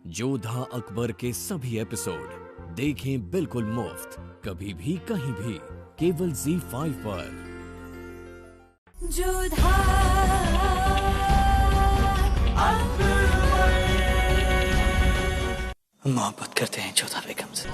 जोधा अकबर के सभी एपिसोड देखें बिल्कुल मुफ्त, कभी भी कहीं भी, केवल ZEE5 पर। जोधा मोहब्बत करते हैं जोधा बेगम से।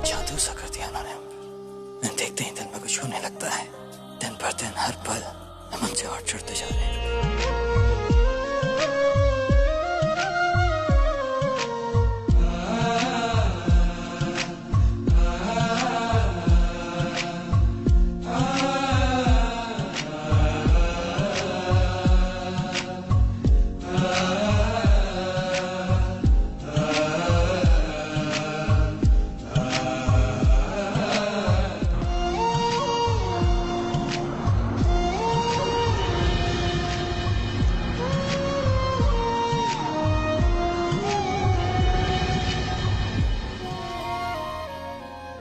जादू सा कर दिया उन्होंने। देखते ही दिल में कुछ होने लगता है। दिन पर दिन हर पल हम उनसे और जुड़ते जा रहे हैं।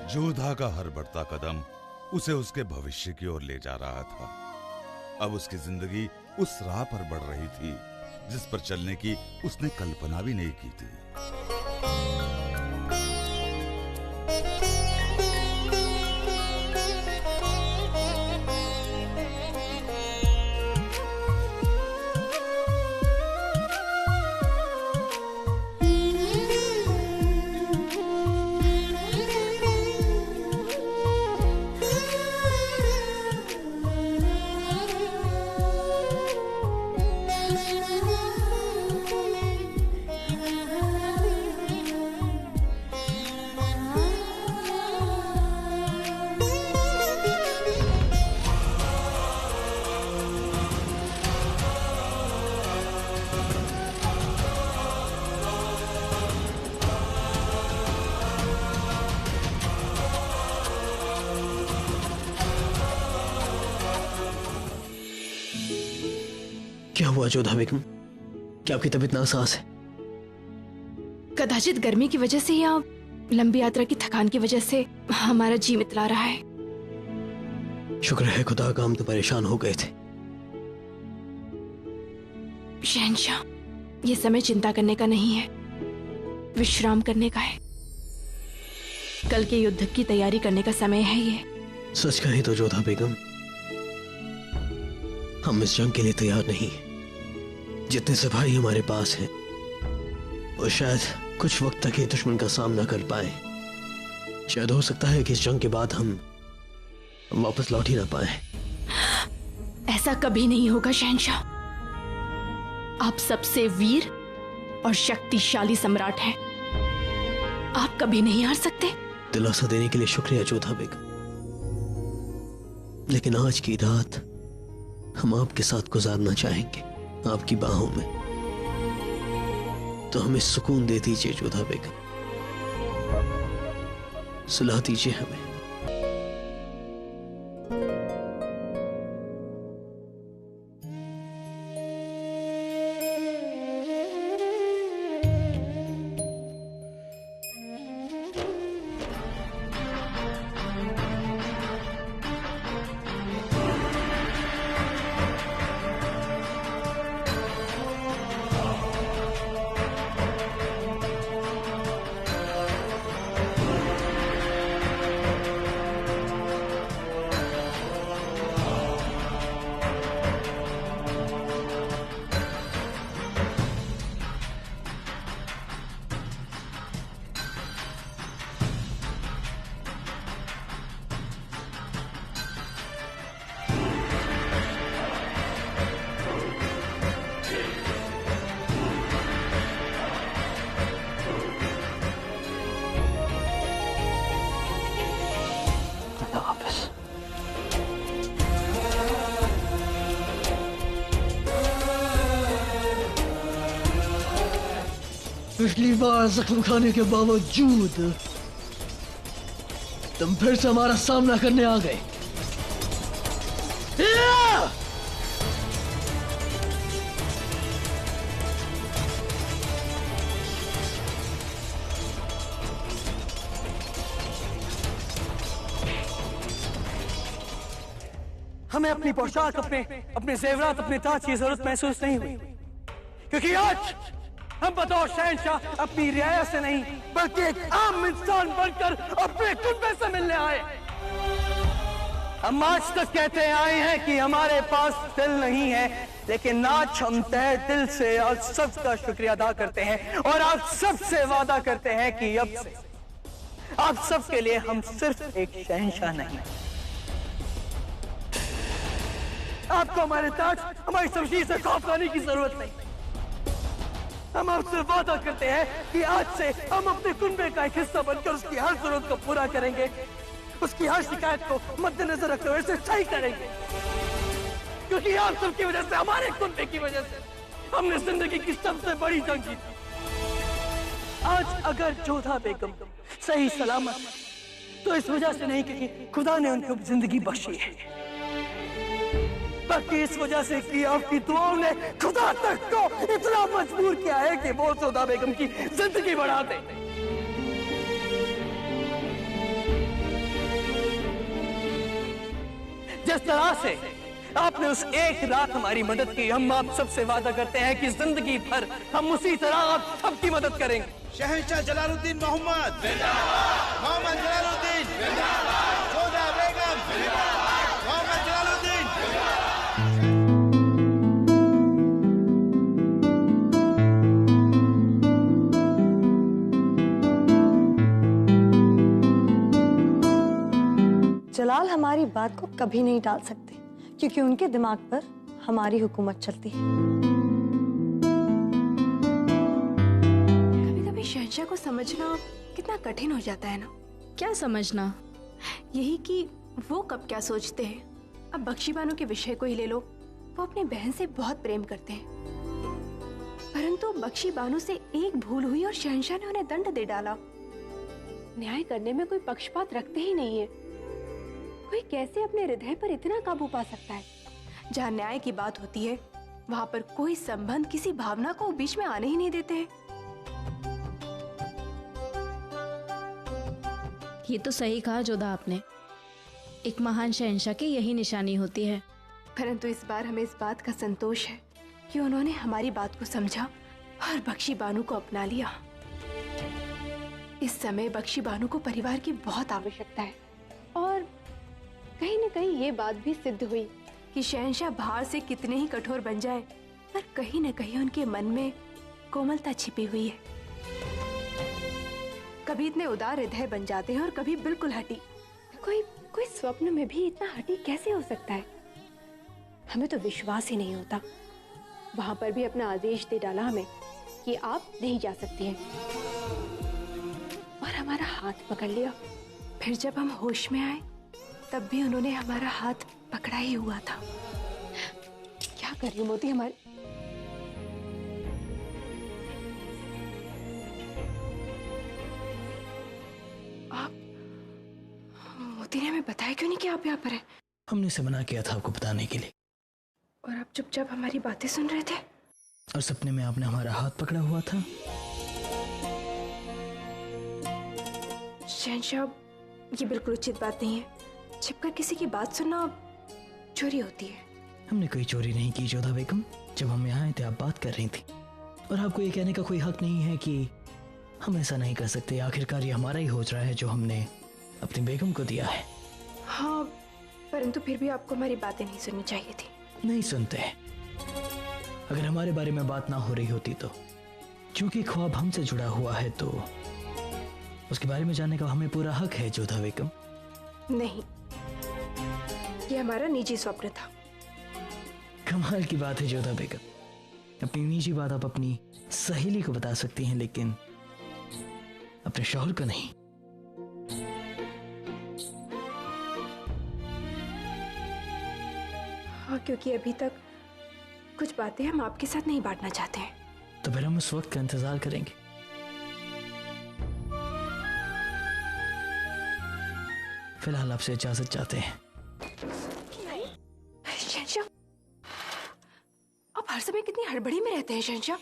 जोधा का हर बढ़ता कदम उसे उसके भविष्य की ओर ले जा रहा था। अब उसकी जिंदगी उस राह पर बढ़ रही थी जिस पर चलने की उसने कल्पना भी नहीं की थी। क्या हुआ जोधा बेगम? क्या आपकी तबीयत नासाज है? कदाचित गर्मी की वजह से या लंबी यात्रा की थकान की वजह से हमारा जी मितला रहा है। शुक्र है खुदा का हम तो परेशान हो गए थे। शहंशाह, ये समय चिंता करने का नहीं है, विश्राम करने का है। कल के युद्ध की तैयारी करने का समय है ये। सच कहें तो जोधा बेगम, हम इस जंग के लिए तैयार नहीं हैं। जितने सिपाही हमारे पास हैं वो शायद कुछ वक्त तक ही दुश्मन का सामना कर पाए। शायद हो सकता है कि इस जंग के बाद हम वापस लौट ही ना पाए। ऐसा कभी नहीं होगा शहंशाह। आप सबसे वीर और शक्तिशाली सम्राट हैं। आप कभी नहीं हार सकते। दिलासा देने के लिए शुक्रिया जोधा बेगम, लेकिन आज की रात हम आपके साथ गुजारना चाहेंगे, आपकी बाहों में। तो हमें सुकून दे दीजिए जोधा बेगम, सुला दीजिए हमें। पिछली बार जख्म खाने के बावजूद तुम फिर से हमारा सामना करने आ गए। हमें अपनी पोशाक, अपने जेवरात, अपने ताज की जरूरत महसूस नहीं हुई, क्योंकि आज हम बतौर शहंशाह अपनी रियाया से नहीं बल्कि एक आम इंसान बनकर अपने कुनबे से मिलने आए। हम आज तक कहते आए हैं कि हमारे पास दिल नहीं है, लेकिन आज हम तहे दिल से आज सबका शुक्रिया अदा करते हैं और आप सबसे वादा करते हैं कि अब से आप सबके लिए हम सिर्फ एक शहंशाह नहीं, आपको हमारे ताज, हमारी शमशीर से खौफ खाने की जरूरत नहीं। हम आपसे वादा करते हैं कि आज से हम अपने कुनबे का एक हिस्सा बनकर उसकी हर जरूरत को पूरा करेंगे, उसकी हर शिकायत को मद्देनजर रखते हुए इसे सही करेंगे, क्योंकि आप सबकी वजह से, हमारे कुनबे की वजह से हमने जिंदगी की सबसे बड़ी जंग जीती। आज अगर जोधा बेगम सही सलामत तो इस वजह से नहीं क्योंकि खुदा ने उनको जिंदगी बख्शी है, बल्कि इस वजह से कि आपकी दुआओं ने खुदा तक को इतना मजबूर किया है कि वो जोधा बेगम की जिंदगी बढ़ा दे। जिस तरह से आपने उस एक रात हमारी मदद की, हम आप सबसे वादा करते हैं कि जिंदगी भर हम उसी तरह आप सबकी मदद करेंगे। शहंशाह जलालुद्दीन मोहम्मद जिंदाबाद, मोहम्मद जलालुद्दीन जिंदाबाद, जोधा बेगम जिंदाबाद, मोहम्मद जलालुद्दीन जिंदाबाद। जलाल हमारी बात को कभी नहीं टाल सकते, क्योंकि उनके दिमाग पर हमारी हुकूमत चलती है। कभी-कभी शहंशाह को समझना कितना कठिन हो जाता है ना। क्या समझना? यही कि वो कब क्या सोचते हैं। अब बख्शी बानो के विषय को ही ले लो, वो अपनी बहन से बहुत प्रेम करते हैं, परंतु बख्शी बानो से एक भूल हुई और शहंशाह ने उन्हें दंड दे डाला। न्याय करने में कोई पक्षपात रखते ही नहीं है। कोई कैसे अपने हृदय पर इतना काबू पा सकता है? जहाँ न्याय की बात होती है वहाँ पर कोई संबंध किसी भावना को बीच में आने ही नहीं देते हैं। ये तो सही कहा जोधा आपने, एक महान शहंशाह की यही निशानी होती है। परंतु इस बार हमें इस बात का संतोष है कि उन्होंने हमारी बात को समझा और बख्शी बानो को अपना लिया। इस समय बख्शी बानो को परिवार की बहुत आवश्यकता है और कहीं न कहीं ये बात भी सिद्ध हुई कि शहंशाह बाहर से कितने ही कठोर बन जाए, पर कहीं न कहीं उनके मन में कोमलता छिपी हुई है। कभी इतने उदार हृदय बन जाते हैं और कभी बिल्कुल हटी। कोई स्वप्न में भी इतना हटी कैसे हो सकता है? हमें तो विश्वास ही नहीं होता। वहां पर भी अपना आदेश दे डाला हमें कि आप नहीं जा सकती हैं, और हमारा हाथ पकड़ लिया। फिर जब हम होश में आए तब भी उन्होंने हमारा हाथ पकड़ा ही हुआ था। क्या कर रही हो मोती? हमारे आप, मोती ने हमें बताया क्यों नहीं कि आप यहाँ पर हैं? हमने उसे मना किया था आपको बताने के लिए। और आप चुपचाप हमारी बातें सुन रहे थे? और सपने में आपने हमारा हाथ पकड़ा हुआ था। शहंशाह, ये बिल्कुल उचित बात नहीं है। छिपकर किसी की बात सुनना चोरी होती है। हमने कोई चोरी नहीं की जोधा बेगम। जब हम यहाँ आए थे आप बात कर रही थी, और आपको ये कहने का कोई हक नहीं है कि हम ऐसा नहीं कर सकते। आखिरकार ये हमारा ही होज रहा है जो हमने अपनी बेगम को दिया है। हाँ, परंतु फिर भी आपको हमारी बातें नहीं सुननी चाहिए थी। नहीं सुनते। अगर हमारे बारे में बात ना हो रही होती तो, क्योंकि ख्वाब हमसे जुड़ा हुआ है, तो उसके बारे में जानने का हमें पूरा हक है जोधा बेगम। नहीं, ये हमारा निजी स्वप्न था। कमाल की बात है जोधा बेगम, अपनी निजी बात आप अपनी सहेली को बता सकती हैं, लेकिन अपने शौहर को नहीं। हाँ, क्योंकि अभी तक कुछ बातें हम आपके साथ नहीं बांटना चाहते हैं। तो फिर हम उस वक्त का इंतजार करेंगे। फिलहाल आपसे इजाजत चाहते हैं। शहंशाह, आप हर समय कितनी हड़बड़ी में रहते हैं शहंशाह।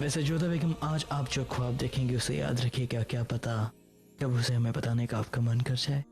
वैसे जोधा बेगम, आज आप जो ख्वाब देखेंगे उसे याद रखिएगा, क्या पता कब उसे हमें बताने का आपका मन कर जाए।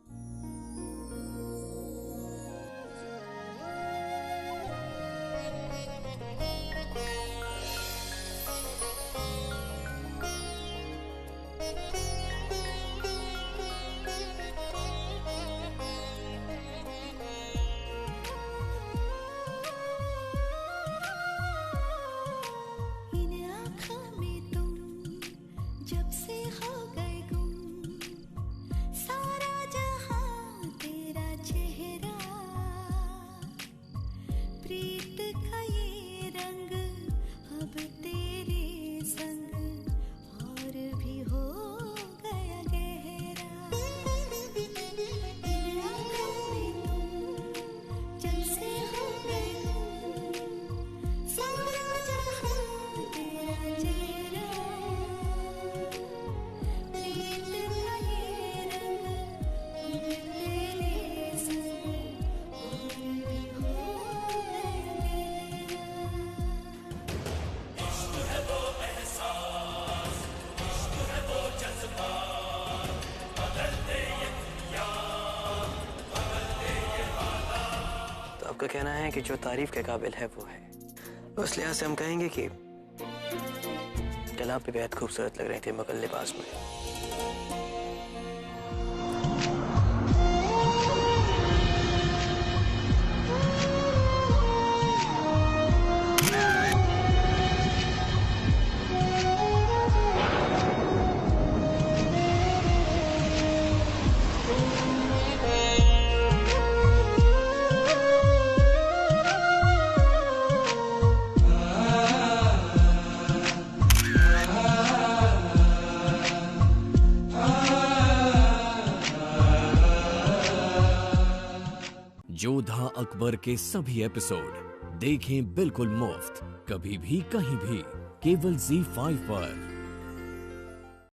आपका कहना है कि जो तारीफ के काबिल है वो है, उस लिहाज से हम कहेंगे कि कल आप भी बेहद खूबसूरत लग रहे थे मुगल लिबास में। जोधा अकबर के सभी एपिसोड देखें बिल्कुल मुफ्त, कभी भी कहीं भी, केवल ZEE5 पर।